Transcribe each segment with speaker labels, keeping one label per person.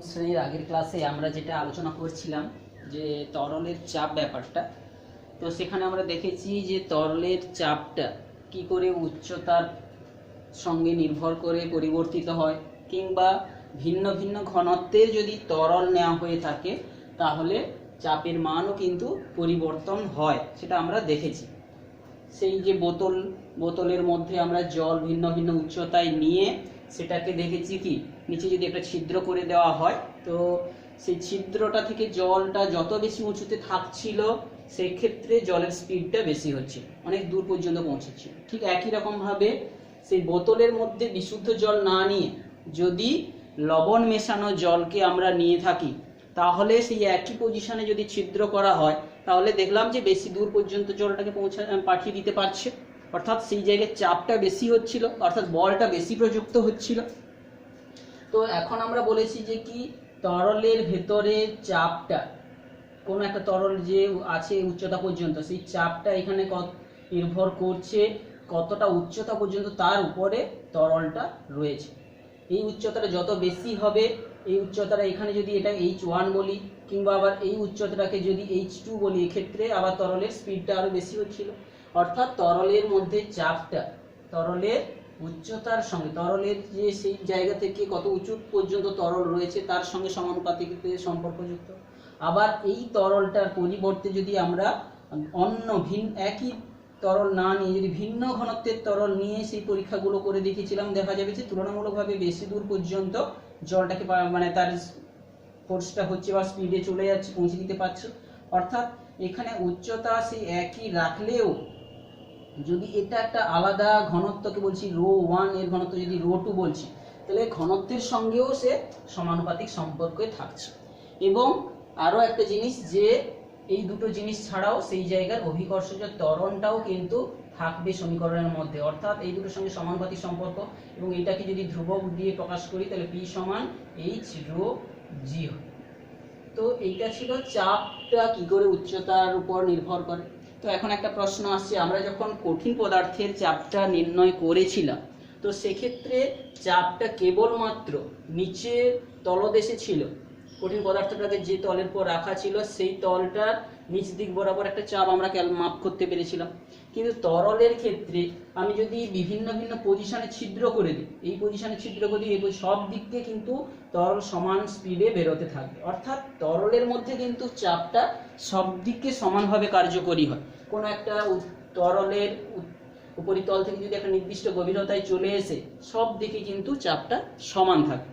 Speaker 1: শ্রেণীর আগের ক্লাসে আমরা যেটা আলোচনা করছিলাম যে তরলের চাপ ব্যাপারটা, তো সেখানে আমরা দেখেছি যে তরলের চাপটা কি করে উচ্চতার সঙ্গে নির্ভর করে পরিবর্তিত হয়, কিংবা ভিন্ন ভিন্ন ঘনত্বের যদি তরল নেওয়া হয়ে থাকে তাহলে চাপের মানও কিন্তু পরিবর্তন হয়, সেটা আমরা দেখেছি। সেই যে বোতলের মধ্যে আমরা জল ভিন্ন ভিন্ন উচ্চতায় নিয়ে সেটাকে দেখেছি কি নিচে যদি একটা ছিদ্র করে দেওয়া হয়, তো সেই ছিদ্রটা থেকে জলটা যত বেশি উঁচুতে থাকছিল সেই ক্ষেত্রে জলের স্পিডটা বেশি হচ্ছে, অনেক দূর পর্যন্ত পৌঁছেছিল। ঠিক একই রকমভাবে সেই বোতলের মধ্যে বিশুদ্ধ জল না নিয়ে যদি লবণ মেশানো জলকে আমরা নিয়ে থাকি, তাহলে সেই একই পজিশনে যদি ছিদ্র করা হয় তাহলে দেখলাম যে বেশি দূর পর্যন্ত জলটাকে পাঠিয়ে দিতে পারছে, অর্থাৎ সেই জায়গায় চাপটা বেশি হচ্ছিল, অর্থাৎ বলটা বেশি প্রযুক্ত হচ্ছিল। তো এখন আমরা বলেছি যে কি তরলের ভেতরে চাপটা, কোনো একটা তরল যে আছে উচ্চতা পর্যন্ত, সেই চাপটা এখানে নির্ভর করছে কতটা উচ্চতা পর্যন্ত তার উপরে তরলটা রয়েছে। এই উচ্চতাটা যত বেশি হবে, এই উচ্চতাটা এখানে যদি এটা H1 বলি, কিংবা আবার এই উচ্চতাটাকে যদি H2 বলি, এক্ষেত্রে আবার তরলের স্পিডটা আরো বেশি হচ্ছিল। অর্থাৎ তরলের মধ্যে চাপটা তরলের উচ্চতার সঙ্গে, তরলের যে সেই জায়গা থেকে কত উঁচু পর্যন্ত তরল রয়েছে তার সঙ্গে সমানুপাতিক সম্পর্কযুক্ত। আবার এই তরলটার পরিবর্তে যদি আমরা অন্য একই তরল না নিয়ে যদি ভিন্ন ঘনত্বের তরল নিয়ে সেই পরীক্ষাগুলো করে দেখিয়েছিলাম, দেখা যাবে যে তুলনামূলকভাবে বেশি দূর পর্যন্ত জলটাকে মানে তার ফোর্সটা হচ্ছে বা স্পিডে চলে যাচ্ছে, পৌঁছে দিতে পারছে। অর্থাৎ এখানে উচ্চতা সেই একই রাখলেও যদি এটা একটা আলাদা ঘনত্বকে বলছি ρ1, এর ঘনত্ব যদি ρ2 বলছি, তাহলে ঘনত্বের সঙ্গেও সে সমানুপাতিক সম্পর্কে থাকছে। এবং আরো একটা জিনিস যে এই দুটো জিনিস ছাড়াও সেই জায়গার অভিকর্ষজ ত্বরণটাও কিন্তু থাকবে সমীকরণের মধ্যে, অর্থাৎ এই দুটোর সঙ্গে সমানুপাতিক সম্পর্ক। এবং এটাকে যদি ধ্রুবক দিয়ে প্রকাশ করি তাহলে P সমান H ρg হয়। তো এইটা ছিল চাপটা কি করে উচ্চতার উপর নির্ভর করে। তো এখন একটা প্রশ্ন আসছে, আমরা যখন কঠিন পদার্থের চাপটা নির্ণয় করেছিলাম, তো সেক্ষেত্রে চাপটা কেবলমাত্র নিচের তলদেশে ছিল, কঠিন পদার্থটাকে যে তলের উপর রাখা ছিল সেই তলটার নিচ দিক বরাবর একটা চাপ আমরা মাপ করতে পেরেছিলাম। কিন্তু তরলের ক্ষেত্রে আমি যদি বিভিন্ন ভিন্ন পজিশনে ছিদ্র করে দিই, এই পজিশনে ছিদ্র করে দিই, এই সব দিক দিয়ে কিন্তু তরল সমান স্পিডে বেরোতে থাকবে। অর্থাৎ তরলের মধ্যে কিন্তু চাপটা সব দিকে সমানভাবে কার্যকরী হয়। কোনো একটা তরলের উপরিতল থেকে যদি একটা নির্দিষ্ট গভীরতায় চলে এসে সব দিকে কিন্তু চাপটা সমান থাকে।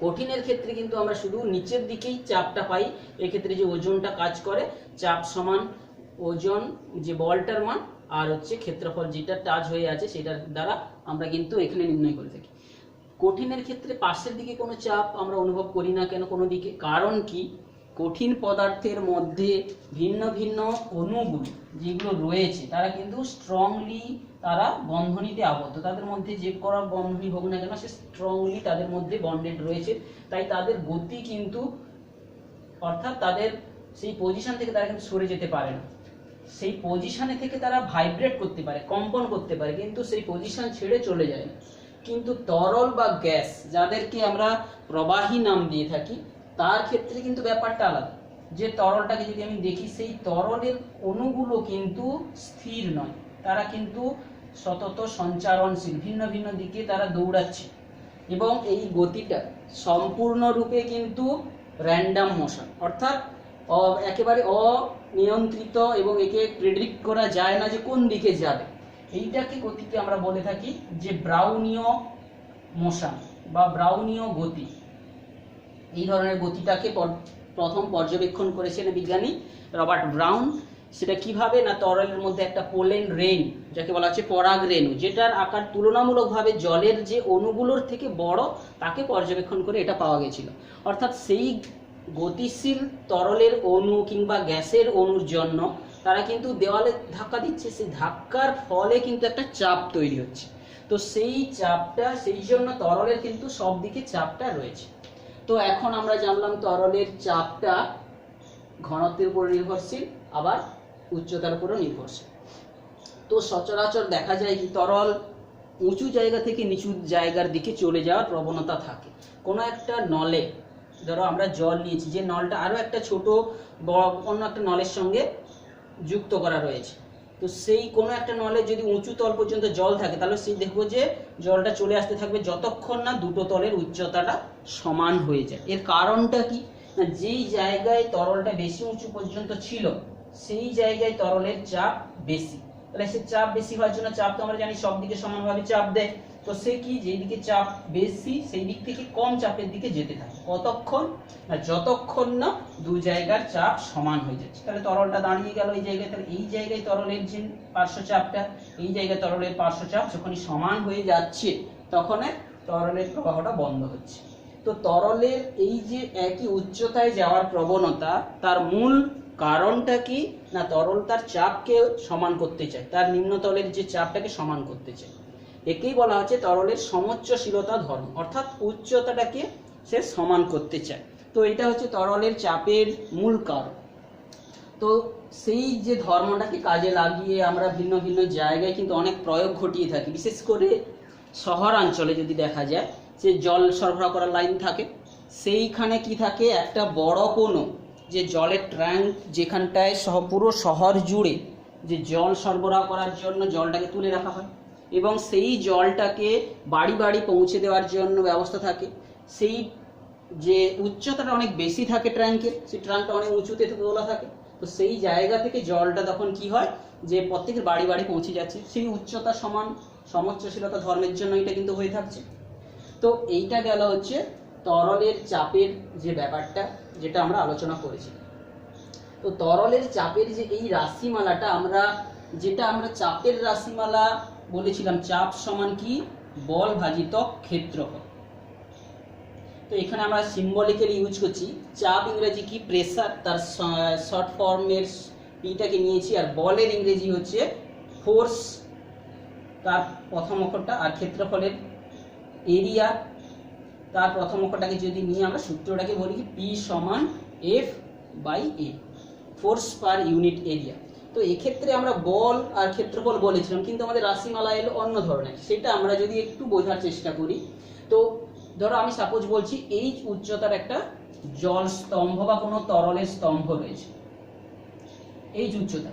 Speaker 1: কঠিনের ক্ষেত্রে কিন্তু আমরা শুধু নিচের দিকেই চাপটা পাই, এক্ষেত্রে যে ওজনটা কাজ করে, চাপ সমান ওজন যে বলটার মান আর হচ্ছে ক্ষেত্রফল যেটা টাচ হয়ে আছে সেটার দ্বারা আমরা কিন্তু এখানে নির্ণয় করে থাকি। কঠিনের ক্ষেত্রে পাশের দিকে কোনো চাপ আমরা অনুভব করি না কেন কোনো দিকে, কারণ কি কঠিন পদার্থের মধ্যে ভিন্ন ভিন্ন অণুগুলো যেগুলো রয়েছে তারা কিন্তু স্ট্রংলি তারা বন্ধনীতে আবদ্ধ, তাদের মধ্যে যে করা বন্ধনী হোক না কেন সে স্ট্রংলি তাদের মধ্যে বন্ডেড রয়েছে। তাই তাদের গতি কিন্তু, অর্থাৎ তাদের সেই পজিশন থেকে তারা কিন্তু সরে যেতে পারে না, সেই পজিশনে থেকে তারা ভাইব্রেট করতে পারে, কম্পন করতে পারে, কিন্তু সেই পজিশন ছেড়ে চলে যায় না। কিন্তু তরল বা গ্যাস যাদেরকে আমরা প্রবাহী নাম দিয়ে থাকি, তার ক্ষেত্রে কিন্তু ব্যাপারটা আলাদা। যে তরলটাকে যদি আমি দেখি, সেই তরলের অণুগুলো কিন্তু স্থির নয়, তারা কিন্তু সতত সঞ্চারণশীল, ভিন্ন ভিন্ন দিকে তারা দৌড়াচ্ছে। এবং এই গতিটা সম্পূর্ণরূপে কিন্তু র্যান্ডাম মোশন, অর্থাৎ একেবারে অনিয়ন্ত্রিত, এবং একে প্রেডিক্ট করা যায় না যে কোন দিকে যাবে। এইটাকে গতিকে আমরা বলে থাকি যে ব্রাউনীয় মোশন বা ব্রাউনীয় গতি। এই ধরনের গতিটাকে প্রথম পর্যবেক্ষণ করেছিলেন বিজ্ঞানী রবার্ট ব্রাউন। সেটা কিভাবে না, তরলের মধ্যে একটা পোলেন রেইন, যাকে বলা হচ্ছে পরাগ রেণু, যেটার আকার তুলনামূলকভাবে জলের যে অণুগুলোর থেকে বড়, তাকে পর্যবেক্ষণ করে এটা পাওয়া গেছিল। অর্থাৎ সেই গতিশীল তরলের অণু কিংবা গ্যাসের অণুর জন্য তারা কিন্তু দেওয়ালে ধাক্কা দিচ্ছে, সেই ধাক্কার ফলে কিন্তু একটা চাপ তৈরি হচ্ছে। তো সেই চাপটা, সেই জন্য তরলের কিন্তু সব দিকে চাপটা রয়েছে। তো এখন আমরা জানলাম তরলের চাপটা ঘনত্বের উপর নির্ভরশীল, আবার উচ্চতার উপরও নির্ভরশীল। তো সচরাচর দেখা যায় কি তরল উঁচু জায়গা থেকে নিচু জায়গার দিকে চলে যাওয়ার প্রবণতা থাকে। কোনো একটা নলে ধরো আমরা জল নিয়েছি, যে নলটা আরও একটা ছোট অন্য একটা নলের সঙ্গে যুক্ত করা রয়েছে, তো সেই কোনো একটা নলে যদি উঁচু তল পর্যন্ত জল থাকে তাহলে সেই দেখবো যে জলটা চলে আসতে থাকবে যতক্ষণ না দুটো তলের উচ্চতাটা সমান হয়ে যায়। এর কারণটা কি না, যেই জায়গায় তরলটা বেশি উঁচু পর্যন্ত ছিল সেই জায়গায় তরলের চাপ বেশি, তাহলে সে চাপ বেশি হওয়ার জন্য, চাপ তো আমরা জানি সব দিকে সমানভাবে চাপ দেয়, তো সে কি যেই দিকে চাপ বেশি সেই দিক থেকে কম চাপের দিকে যেতে থাকে, কতক্ষণ না যতক্ষণ না দু জায়গার চাপ সমান হয়ে যাচ্ছে। তাহলে তরলটা দাঁড়িয়ে গেল এই জায়গায়, তাহলে এই জায়গায় তরলের যে পার্শ্ব চাপটা, এই জায়গায় তরলের পার্শ্ব চাপ যখনই সমান হয়ে যাচ্ছে তখন তরলের প্রবাহটা বন্ধ হচ্ছে। তো তরলের এই যে একই উচ্চতায় যাওয়ার প্রবণতা, তার মূল কারণটা কি না, তরল তার চাপকে সমান করতে চায়, তার নিম্নতলের যে চাপটাকে সমান করতে চায়। একেই বলা হচ্ছে তরলের সমোচ্চশীলতা ধর্ম, অর্থাৎ উচ্চতাটাকে সে সমান করতে চায়। তো এটা হচ্ছে তরলের চাপের মূল কারণ। তো সেই যে ধর্মটাকে কাজে লাগিয়ে আমরা ভিন্ন ভিন্ন জায়গায় কিন্তু অনেক প্রয়োগ ঘটিয়ে থাকি, বিশেষ করে শহরাঞ্চলে যদি দেখা যায় যে জল সরবরাহ করার লাইন থাকে, সেইখানে কি থাকে একটা বড় কোনো যে জলের ট্যাঙ্ক, যেখানটায় পুরো শহর জুড়ে যে জল সরবরাহ করার জন্য জলটাকে তুলে রাখা হয় এবং সেই জলটাকে বাড়ি বাড়ি পৌঁছে দেওয়ার জন্য ব্যবস্থা থাকে। সেই যে উচ্চতাটা অনেক বেশি থাকে ট্যাঙ্কের, সেই ট্যাঙ্কটা অনেক উঁচুতে তোলা থাকে, তো সেই জায়গা থেকে জলটা তখন কি হয় যে প্রত্যেকের বাড়ি বাড়ি পৌঁছে যাচ্ছে, সেই উচ্চতা সমান সমোচ্চশীলতা ধর্মের জন্য এটা কিন্তু হয়ে থাকছে। তো এইটা গেল হচ্ছে তরলের চাপের যে ব্যাপারটা, যেটা আমরা আলোচনা করেছি। তো তরলের চাপের যে এই রাশিমালাটা যেটা আমরা চাপের রাশিমালা বলেছিলাম, চাপ সমান কি বল ভাজিত ক্ষেত্রফল। তো এখানে আমরা সিম্বলিক্যালি ইউজ করছি, চাপ ইংরেজি কি প্রেসার, তার শর্ট ফর্মের পিটাকে নিয়েছি, আর বলের ইংরেজি হচ্ছে ফোর্স তার প্রথম অক্ষরটা, আর ক্ষেত্রফলের এরিয়া তার প্রথম অক্ষরটাকে যদি নিয়ে আমরা সূত্রটাকে বলি কি পি সমান F by A, force per unit area. তো এক্ষেত্রে আমরা বল আর ক্ষেত্রফল বলেছিলাম, কিন্তু আমাদের রাশিমালা এলো অন্য ধরনের, সেটা আমরা যদি একটু বোঝার চেষ্টা করি। তো ধরো আমি সাপোজ বলছি এই উচ্চতার একটা জল স্তম্ভ বা কোনো তরলের স্তম্ভ রয়েছে, এই উচ্চতা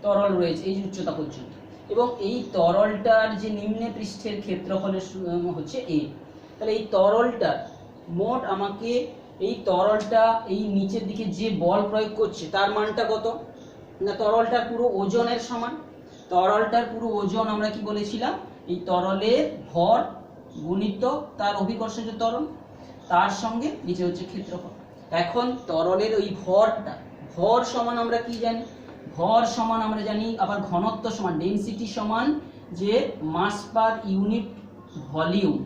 Speaker 1: তরল রয়েছে এই উচ্চতা পর্যন্ত, এবং এই তরলটার যে নিম্নে পৃষ্ঠের ক্ষেত্রফলের হচ্ছে এ। তাহলে এই তরলটা মোট আমাকে এই তরলটা এই নিচের দিকে যে বল প্রয়োগ করছে তার মানটা কত না, তরলটার পুরো ওজনের সমান। তরলটার পুরো ওজন আমরা কি বলেছিলাম, এই তরলের ভর গুণিত তার অভিকর্ষজ ত্বরণ, তার সঙ্গে নিচে হচ্ছে ক্ষেত্রফল। এখন তরলের ওই ভরটা, ভর সমান আমরা কি জানি, ভর সমান আমরা জানি আবার ঘনত্ব সমান ডেনসিটি সমান যে মাস পার ইউনিট ভলিউম।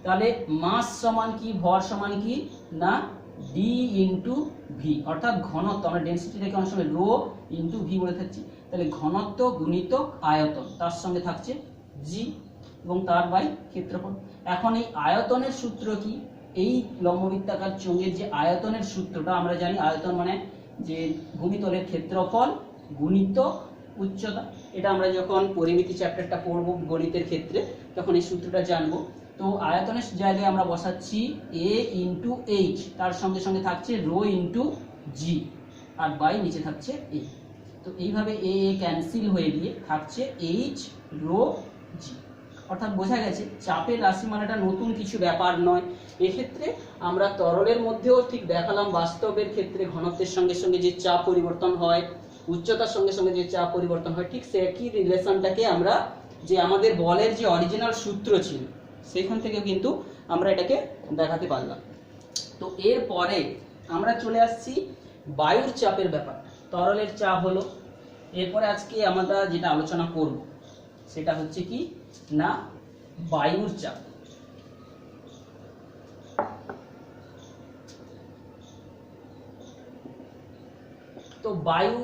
Speaker 1: তাহলে মাস সমান কি, ভর সমান কি না ডি ইন্টু ভি, অর্থাৎ ঘনত্ব, আমরা ডেনসিটি থেকে অনেক সময় রো ইন্টু ভি বলে থাকছি, তাহলে ঘনত্ব গুণিত আয়তন, তার সঙ্গে থাকছে জি এবং তার বাই ক্ষেত্রফল। এখন এই আয়তনের সূত্র কি, এই লম্ববৃত্তাকার চোঙের যে আয়তনের সূত্রটা আমরা জানি, আয়তন মানে যে ভূমিতলের ক্ষেত্রফল গুণিত উচ্চতা। এটা আমরা যখন পরিমিতি চ্যাপ্টারটা পড়ব গণিতের ক্ষেত্রে তখন এই সূত্রটা জানবো। তো আয়তনের জায়গায় আমরা বসাচ্ছি এ ইন্টু এইচ, তার সঙ্গে সঙ্গে থাকছে রো ইন্টু জি, আর বাই নিচে থাকছে এ। তো এইভাবে এ ক্যান্সেল হয়ে গিয়ে থাকছে এইচ রো জি, অর্থাৎ বোঝা গেছে চাপের রাশিমালাটা নতুন কিছু ব্যাপার নয়। এক্ষেত্রে আমরা তরলের মধ্যেও ঠিক দেখালাম, বাস্তবের ক্ষেত্রে ঘনত্বের সঙ্গে সঙ্গে যে চাপ পরিবর্তন হয়, উচ্চতার সঙ্গে সঙ্গে যে চাপ পরিবর্তন হয়, ঠিক সে একই রিলেশনটাকে আমরা যে আমাদের বলের যে অরিজিনাল সূত্র ছিল সেখান থেকে কিন্তু আমরা এটাকে দেখাতে পারলাম। তো এরপরে আমরা চলে আসছি বায়ুর চাপের ব্যাপার। তরলের চাপ হলো, এরপরে আজকে আমরা যেটা আলোচনা করব সেটা হচ্ছে কি না বায়ুর চাপ। তো বায়ু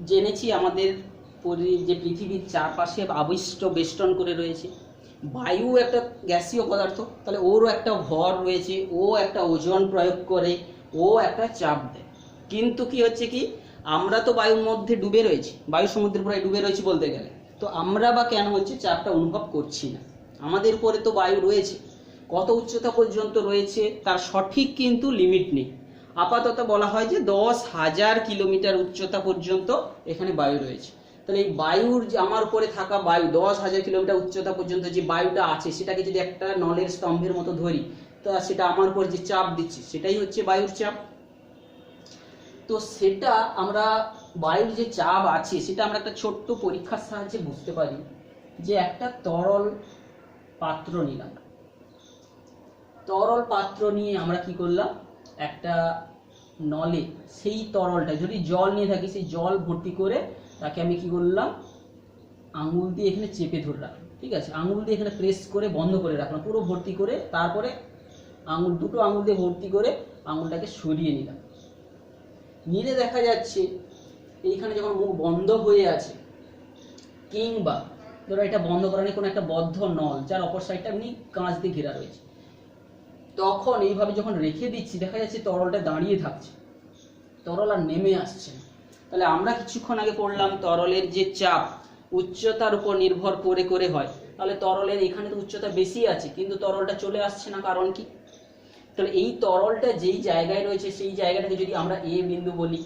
Speaker 1: জেনেছি আমাদের যে পৃথিবীর চারপাশে আবিষ্ট বেষ্টন করে রয়েছে। বায়ু একটা গ্যাসীয় পদার্থ, তাহলে ওরও একটা ভর রয়েছে, ও একটা ওজন প্রয়োগ করে, ও একটা চাপ দেয়। কিন্তু কি হচ্ছে কি, আমরা তো বায়ুর মধ্যে ডুবে রয়েছি, বায়ু সমুদ্রের পুরো ডুবে রয়েছি বলতে গেলে, তো আমরা বা কেন হচ্ছে চাপটা অনুভব করছি না? আমাদের উপরে তো বায়ু রয়েছে, কত উচ্চতা পর্যন্ত রয়েছে তার সঠিক কিন্তু লিমিট নেই। আপাতত বলা হয় যে 10,000 কিলোমিটার উচ্চতা পর্যন্ত এখানে বায়ু রয়েছে। তাহলে এই বায়ুর যে আমার উপরে থাকা বায়ু 10,000 কিলোমিটার উচ্চতা পর্যন্ত যে বায়ুটা আছে সেটাকে যদি একটা নলের স্তম্ভের মতো ধরি, তো সেটা আমার উপর যে চাপ দিচ্ছে সেটাই হচ্ছে বায়ুর চাপ। তো সেটা আমরা বায়ুর যে চাপ আছে সেটা আমরা একটা ছোট্ট পরীক্ষার সাহায্যে বুঝতে পারি। যে একটা তরল পাত্র নিলাম, তরল পাত্র নিয়ে আমরা কি করলাম, একটা নলে সেই তরলটা যদি জল নিয়ে থাকি সেই জল ভর্তি করে তাকে আমি কি করলাম, আঙুল দিয়ে এখানে চেপে ধরে রাখলাম। ঠিক আছে, আঙুল দিয়ে এখানে প্রেস করে বন্ধ করে রাখলাম পুরো ভর্তি করে, তারপরে দুটো আঙুল দিয়ে ভর্তি করে আঙুলটাকে সরিয়ে নিলাম। নিলে দেখা যাচ্ছে এইখানে যখন মুখ বন্ধ হয়ে আছে, কিংবা ধরো এটা বন্ধ করা নেই, কোনো একটা বদ্ধ নল যার অপর সাইডটা এমনি কাঁচ দিয়ে ঘেরা রয়েছে, তখন এইভাবে যখন রেখে দিচ্ছি দেখা যাচ্ছে তরলটা দাঁড়িয়ে থাকছে, তরল আর নেমে আসছে না। তাহলে আমরা কিছুক্ষণ আগে পড়লাম তরলের যে চাপ উচ্চতার উপর নির্ভর করে করে হয়, তাহলে তরলের এখানে তো উচ্চতা বেশি আছে কিন্তু তরলটা চলে আসছে না, কারণ কি? তাহলে এই তরলটা যেই জায়গায় রয়েছে সেই জায়গাটাকে যদি আমরা এ বিন্দু বলি,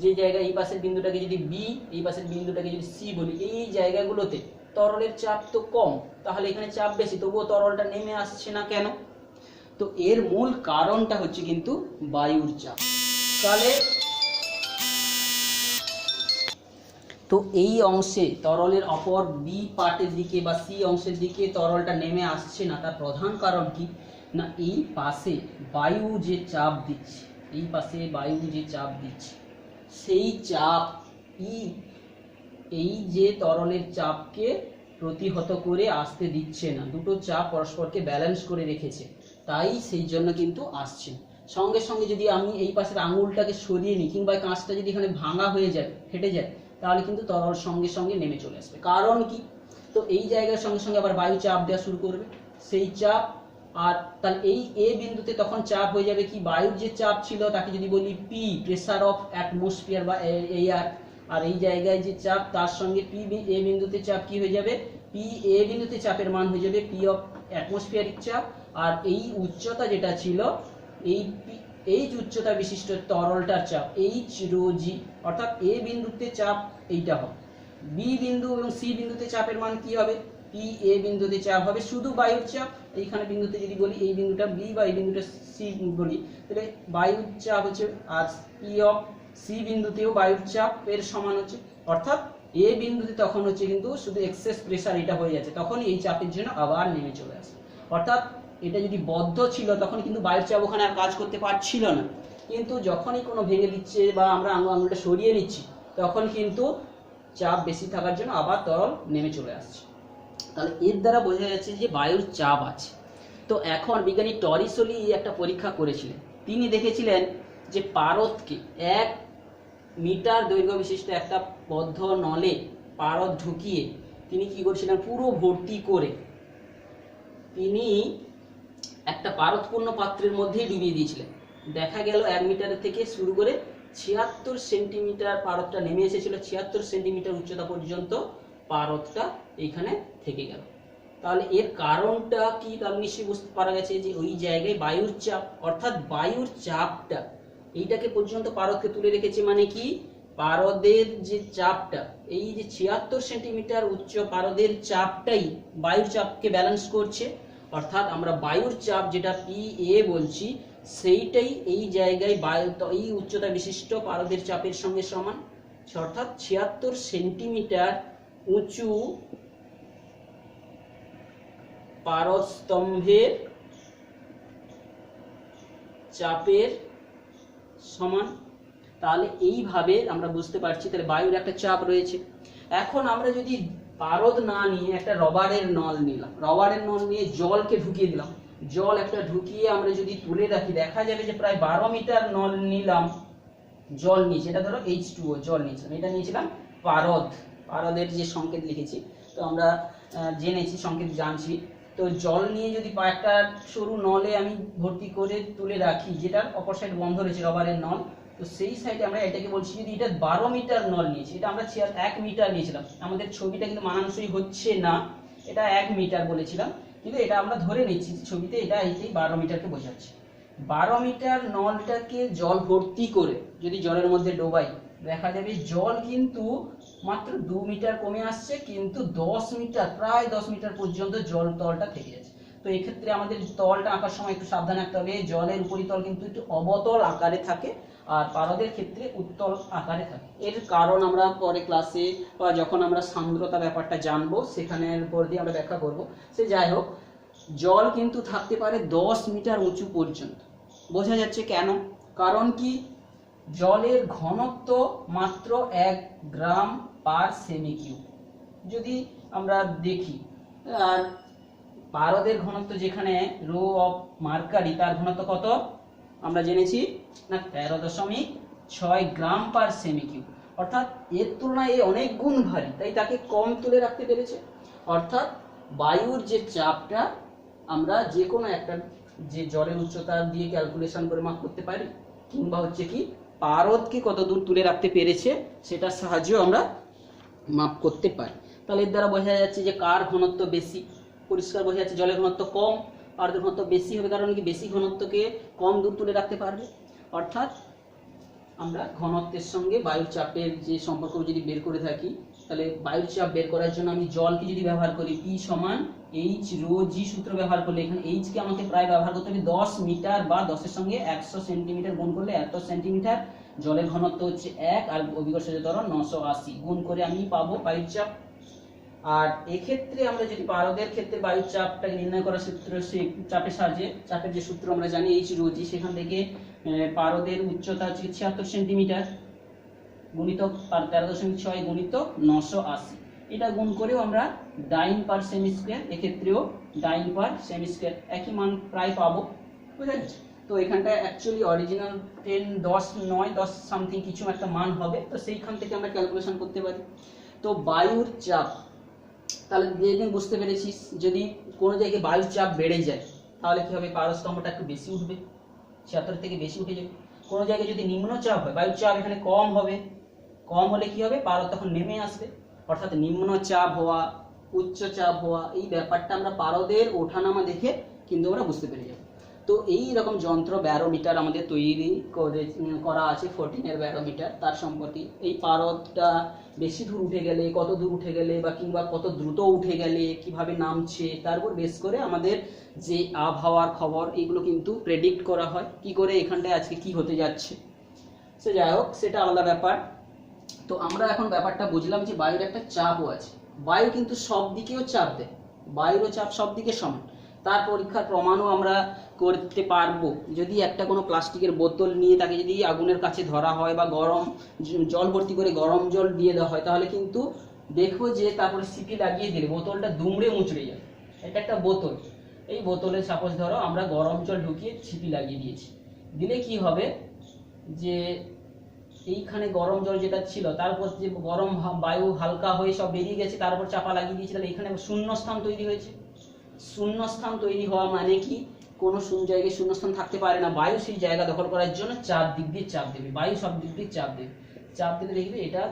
Speaker 1: যে জায়গায় এই পাশের বিন্দুটাকে যদি বি, এই পাশের বিন্দুটাকে যদি সি বলি, এই জায়গাগুলোতে তরলের চাপ তো কম, তাহলে এখানে চাপ বেশি, তবুও তরলটা নেমে আসছে না কেন? তো এর মূল কারণটা হচ্ছে কিন্তু বায়ুর চাপ। তাহলে তো এই অংশে তরলের অপর বি পার্টের দিকে বা সি অংশের দিকে তরলটা নেমে আসছে না, তার প্রধান কারণ কি না, এই পাশে বায়ু যে চাপ দিচ্ছে, এই পাশে বায়ু যে চাপ দিচ্ছে সেই চাপ এই যে তরলের চাপকে প্রতিহত করে আসতে দিচ্ছে না, দুটো চাপ পরস্পরকে ব্যালেন্স করে রেখেছে, তাই সেই জন্য কিন্তু আসছে। সঙ্গে সঙ্গে যদি আমি এই পাশের আঙুলটাকে সরিয়ে নিই কিংবা কাঁচটা যদি এখানে ভাঙা হয়ে যায়, ফেটে যায়, তাহলে কিন্তু তরল সঙ্গে সঙ্গে নেমে চলে আসবে। কারণ কি? তো এই জায়গার সঙ্গে সঙ্গে আবার বায়ু চাপ দেওয়া শুরু করবে, সেই চাপ, আর তাহলে এই এ বিন্দুতে তখন চাপ হয়ে যাবে কি, বায়ুর যে চাপ ছিল তাকে যদি বলি পি, প্রেসার অফ অ্যাটমসফিয়ার বা এয়ার, আর এই জায়গায় যে চাপ তার সঙ্গে পি এ বিন্দুতে চাপ কি হয়ে যাবে, পি এ বিন্দুতে চাপের মান হয়ে যাবে পি অফ অ্যাটমসফিয়ারিক চাপ, আর এই উচ্চতা যেটা ছিল এই উচ্চতা বিশিষ্ট তরলটার চাপ এইচ রো জি, অর্থাৎ এ বিন্দুতে চাপ এইটা হবে, বি বিন্দু এবং সি বিন্দুতে চাপের মান কি হবে, পি এ বিন্দুতে চাপ হবে শুধু বায়ুর চাপ, এইখানে বিন্দুতে যদি বলি এই বিন্দুটা বি বা এই বিন্দুটা সি বলি, তাহলে বায়ুর চাপ হচ্ছে, আর পি অফ সি বিন্দুতেও বায়ুর চাপ এর সমান হচ্ছে, অর্থাৎ এ বিন্দুতে তখন হচ্ছে কিন্তু শুধু এক্সেস প্রেসার এটা হয়ে যাচ্ছে, তখন এই চাপের জন্য আবার নেমে চলে আসে। অর্থাৎ এটা যদি বদ্ধ ছিল তখন কিন্তু বায়ুর চাপ ওখানে আর কাজ করতে পারছিল না, কিন্তু যখনই কোনো ভেঙে দিচ্ছে বা আমরা আঙুলটা সরিয়ে নিচ্ছি তখন কিন্তু চাপ বেশি থাকার জন্য আবার তরল নেমে চলে আসছে। তাহলে এর দ্বারা বোঝা যাচ্ছে যে বায়ুর চাপ আছে। তো এখন বিজ্ঞানী টরিসোলি একটা পরীক্ষা করেছিলেন, তিনি দেখেছিলেন যে পারদকে 1 মিটার দৈর্ঘ্য বিশিষ্ট একটা বদ্ধ নলে পারদ ঢুকিয়ে তিনি কি করেছিলেন, পুরো ভর্তি করে তিনি একটা পারদপূর্ণ পাত্রের মধ্যেই ডুবিয়ে দিয়েছিলেন। দেখা গেল 1 মিটারের থেকে শুরু করে 76 সেন্টিমিটার পারদটা নেমে এসেছিল, 76 সেন্টিমিটার উচ্চতা পর্যন্ত পারদটা এইখানে থেকে গেল। তাহলে এর কারণটা কি, তার নিশ্চয়ই বুঝতে পারা গেছে যে ওই জায়গায় বায়ুর চাপ, অর্থাৎ বায়ুর চাপটা এইটাকে পর্যন্ত পারদকে তুলে রেখেছে, মানে কি পারদের যে চাপটা, এই যে 76 সেন্টিমিটার উচ্চ পারদের চাপটাই বায়ুর চাপকে ব্যালেন্স করছে, অর্থাৎ আমরা বায়ুর চাপ যেটা পি এ বলছি সেইটাই এই জায়গায় বায়ু এই উচ্চতা বিশিষ্ট পারদের চাপের সঙ্গে সমান, অর্থাৎ 76 সেন্টিমিটার উঁচু পারদ স্তম্ভের চাপের সমান। তাহলে এইভাবে আমরা বুঝতে পারছি তাহলে বায়ুর একটা চাপ রয়েছে। এখন আমরা যদি পারদ না নিয়ে একটা রবারের নল নিলাম, রবারের নল নিয়ে জলকে ঢুকিয়ে দিলাম, জল একটা ঢুকিয়ে আমরা যদি তুলে রাখি দেখা যাবে যে প্রায় 12 মিটার নল নিলাম, জল নিয়েছি, এটা ধরো H2O জল নিয়েছিলাম, এটা নিয়েছিলাম পারদ, পারদের যে সংকেত লিখেছি তো আমরা জেনেছি সংকেত জানছি। তো জল নিয়ে যদি একটা সরু নলে আমি ভর্তি করে তুলে রাখি, যেটার অপর সাইড বন্ধ রয়েছে রবারের নল, তো সেই সাইডে আমরা এটাকে বলছি যদি এটা 12 মিটার নল নিয়েছি, এটা আমরা 1 মিটার নিয়েছিলাম, আমাদের ছবিটা কিন্তু মানানসই হচ্ছে না, এটা 1 মিটার বলেছিলাম, কিন্তু এটা আমরা ধরে নিচ্ছি ছবিতে এটা এই 12 মিটারকে বোঝাচ্ছে। 12 মিটার নলটাকে জল ভর্তি করে যদি জলের মধ্যে ডোবাই, দেখা যাবে জল কিন্তু মাত্র 2 মিটার কমে আসছে, কিন্তু 10 মিটার, প্রায় 10 মিটার পর্যন্ত জল তলটা থেকে যাচ্ছে। তো এই ক্ষেত্রে আমাদের তলটা আঁকার সময় একটু সাবধান থাকতে হবে। জলের উপরিতল কিন্তু একটু অবতল আকারে থাকে, আর পারদের ক্ষেত্রে উত্তল আকারে থাকে। এর কারণ আমরা পরে ক্লাসে বা যখন আমরা সান্দ্রতা ব্যাপারটা জানবো সেখানের উপর দিয়ে আমরা ব্যাখ্যা করব। সে যাই হোক, জল কিন্তু থাকতে পারে 10 মিটার উঁচু পর্যন্ত। বোঝা যাচ্ছে কেন? কারণ কি, জলের ঘনত্ব মাত্র 1 গ্রাম পার সেমি কিউব যদি আমরা দেখি, আর পারদের ঘনত্ব যেখানে রো অফ মার্কারি, তার ঘনত্ব কত আমরা জেনেছি না, 13.6 গ্রাম পার সেমি কিউব। অর্থাৎ এর তুলনায় এ অনেক গুণ ভারী, তাই তাকে কম তুলে রাখতে পেরেছে। অর্থাৎ বায়ুর যে চাপটা আমরা যে কোনো একটা যে জলের উচ্চতা দিয়ে ক্যালকুলেশন করে মাপ করতে পারি, কিংবা হচ্ছে কি পারদকে কত দূর তুলে রাখতে পেরেছে সেটার সাহায্যেও আমরা মাপ করতে পারি। তাহলে এর দ্বারা বোঝা যাচ্ছে যে কার ঘনত্ব বেশি। পরিষ্কার বোঝা যাচ্ছে জলের ঘনত্ব কম, পারদের ঘনত্ব বেশি হবে, কারণ কি বেশি ঘনত্বকে কম দূর তুলে রাখতে পারবে। অর্থাৎ আমরা ঘনত্বের সঙ্গে বায়ুর চাপের যে সম্পর্ক যদি বের করে থাকি, তাহলে বায়ুর চাপ বের করার জন্য আমি জলকে যদি ব্যবহার করি, P সমান H রো জি সূত্র ব্যবহার করলে, এখানে H কে আমাকে প্রায় ব্যবহার করতে হবে 10 মিটার, বা 10 এর সঙ্গে 100 সেন্টিমিটার গুণ করলে এত সেন্টিমিটার। জলের ঘনত্ব হচ্ছে 1 আর অভিকর্ষজ ত্বরণ 980, গুণ করে আমি পাবো বায়ুর চাপ। আর এক্ষেত্রে আমরা যদি পারদের ক্ষেত্রে বায়ুর চাপটাকে নির্ণয় করার সূত্র, সেই চাপের সাহায্যে, চাপের যে সূত্র আমরা জানি H রো জি, সেখান থেকে পারদের উচ্চতা হচ্ছে 76 সেন্টিমিটার গুণিতক 13.6 গুণিতক 980, এটা গুণ করেও আমরা ডাইন পার সেমি স্কয়ার, এক্ষেত্রেও ডাইন পার সেমি স্কয়ার একই মান প্রায় পাবো। বুঝা যাচ্ছে? তো এখানটা অ্যাকচুয়ালি অরিজিনাল 10 10 9 10 সামথিং কিছু একটা মান হবে, তো সেইখান থেকে আমরা ক্যালকুলেশন করতে পারি। তো বায়ুর চাপ, তাহলে যেদিন বুঝতে পেরেছিস, যদি কোনো জায়গায় বায়ুর চাপ বেড়ে যায় তাহলে কি হবে, পারস্তম্ভটা একটু বেশি উঠবে, 76 থেকে বেশি উঠে যাবে। কোনো জায়গায় যদি নিম্নচাপ হয়, বায়ুর চাপ এখানে কম হবে, কম হলে কি হবে, পারদ তখন নেমে আসবে। অর্থাৎ নিম্নচাপ হওয়া, উচ্চ চাপ হওয়া, এই ব্যাপারটা আমরা পারদের ওঠানামা দেখে কিন্তু আমরা বুঝতে পেরে যাব। তো এই রকম যন্ত্র ব্যারোমিটার আমাদের তৈরি করা আছে, 14 এর ব্যারোমিটার। তার সম্পর্কে এই পারদটা বেশি দূর উঠে গেলে, কত দূর উঠে গেলে, বা কিংবা কত দ্রুত উঠে গেলে কিভাবে নামছে, তার উপর বেস করে আমাদের যে আবহাওয়ার খবর এগুলো কিন্তু প্রেডিক্ট করা হয়, কি করে এখানটায় আজকে কি হতে যাচ্ছে। সে যাই হোক, সেটা আলাদা ব্যাপার। তো আমরা এখন ব্যাপারটা বুঝলাম যে বায়ুর একটা চাপও আছে। বায়ু কিন্তু সব দিকেও চাপ দেয়, বায়ুরও চাপ সব দিকে সমান। তার পরীক্ষার প্রমাণও আমরা করতে পারবো। যদি একটা কোনো প্লাস্টিকের বোতল নিয়ে তাকে যদি আগুনের কাছে ধরা হয়, বা গরম জল ভর্তি করে গরম জল দিয়ে দেওয়া হয়, তাহলে কিন্তু দেখবো যে তারপরে সিটি লাগিয়ে দিলে বোতলটা দুমড়ে মুচড়ে যায়। এটা একটা বোতল, এই বোতলে সাপোজ ধরো আমরা গরম জল ঢুকিয়ে ছিপি লাগিয়ে দিয়েছি, দিলে কি হবে যে এইখানে গরম জল যেটা ছিল তারপর যে গরম বায়ু হালকা হয়ে সব বেরিয়ে গেছে, তারপর চাপা লাগিয়ে দিয়েছে, তাহলে এখানে শূন্যস্থান তৈরি হয়েছে। শূন্যস্থান তৈরি হওয়া মানে কি, কোনো জায়গায় শূন্যস্থান থাকতে পারে না, বায়ু সেই জায়গা দখল করার জন্য চার দিক দিয়ে চাপ দেবে, বায়ু সব দিক দিয়ে চাপ দেবে। চাপ দিলে দেখবে এটা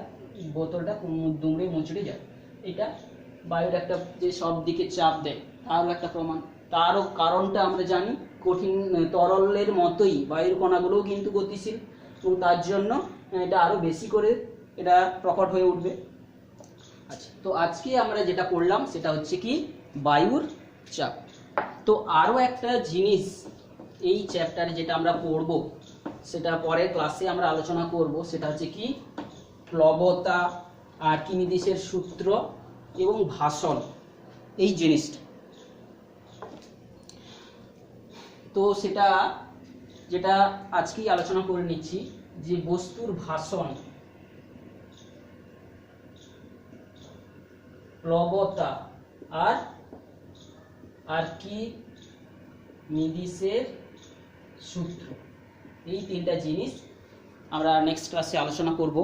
Speaker 1: বোতলটা দুমড়ে মুচড়ে যায়। এটা বায়ুর একটা যে সব দিকে চাপ দেয় তারও একটা প্রমাণ। তারও কারণটা আমরা জানি, কঠিন তরলের মতোই বায়ুর কণাগুলোও কিন্তু গতিশীল, এবং তার জন্য এটা আরো বেশি করে এটা প্রকট হয়ে উঠবে। আচ্ছা, তো আজকে আমরা যেটা পড়লাম সেটা হচ্ছে কি বায়ুর চাপ। তো আরো একটা জিনিস এই চ্যাপ্টারে যেটা আমরা পড়ব, সেটা পরের ক্লাসে আমরা আলোচনা করব, সেটা হচ্ছে কি প্লবতা, আর্কিমিডিসের সূত্র এবং ভাষণ, এই জিনিসটা। তো সেটা যেটা আজকেই আলোচনা করে নিচ্ছি, যে বস্তুর ভাষণ, প্লবতা আর আর্কিমিডিসের সূত্র, এই তিনটা জিনিস আমরা নেক্সট ক্লাসে আলোচনা করব।